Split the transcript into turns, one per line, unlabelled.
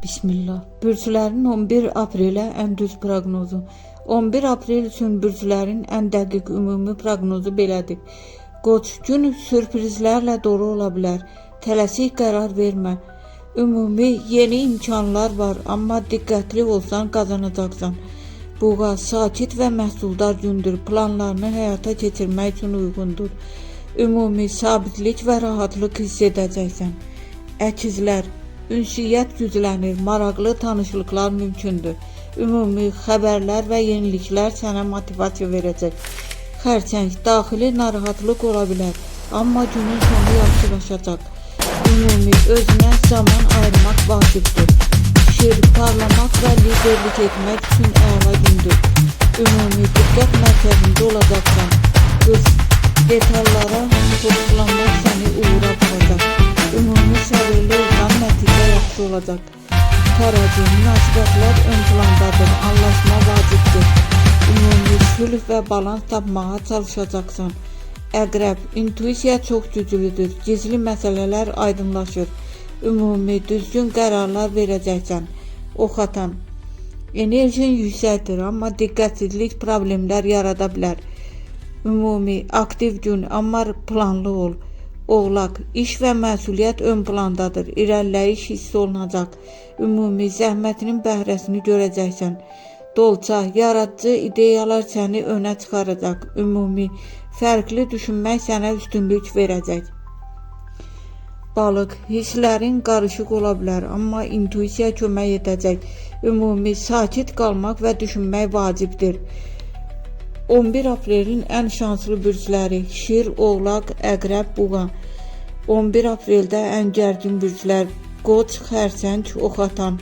Bismillah. Bürclərin 11 aprelə ən düz proqnozu. 11 aprel üçün bürclərin ən dəqiq ümumi proqnozu belədir. Qoç, gün sürprizlərlə dolu ola bilər. Tələsik qərar vermə. Ümumi yeni imkanlar var, amma diqqətli olsan qazanacaqsan. Buğa, sakit və məhsuldar gündür. Planlarını həyata keçirmək üçün uyğundur. Ümumi sabitlik və rahatlıq hiss edəcəksən. Əkizlər, ünsiyyət güclənir, maraqlı tanışlıqlar mümkündür. Ümumi xəbərlər və yeniliklər sənə motivasiya verəcək. Xərçəng, daxili narahatlıq ola bilər, amma günün sonu yaxşılaşacaq. Ümumi özünə zaman ayırmaq vacibdir. Şir, parlamaq və liderlik etmək üçün əla gündür. Ümumi diqqət mərkəzində olacaqsan. Qız, detallara fokuslanmaq səni uğura aparacaq. Ümumi səbirli olsan nəticə yaxşı olacaq. Terazi, münasibətlər ön plandadır, anlaşma vacibdir. Ümumi sülh və balans tapmağa çalışacaqsan. Əqrəb, intuisiya çox güclüdür, gizli məsələlər aydınlaşır. Ümumi düzgün qərarlar verəcəksən. Oxatan, enerjin yüksəkdir, amma diqqətsizlik problemlər yarada bilər. Ümumi aktiv gün, amma planlı ol. Oğlaq, iş və məsuliyyət ön plandadır, irəliləyiş hiss olunacaq. Ümumi zəhmətinin bəhrəsini görəcəksən. Dolça, yaradıcı ideyalar səni önə çıxaracaq. Ümumi fərqli düşünmək sənə üstünlük verəcək. Balıq, hisslərin qarışıq ola bilər, amma intuisiya kömək edəcək. Ümumi sakit qalmaq və düşünmək vacibdir. 11 aprelin ən şanslı bürcləri Şir, Oğlaq, Əqrəb, Buğa. 11 apreldə ən gərgin bürclər Qoç, Xərçəng, Oxatan.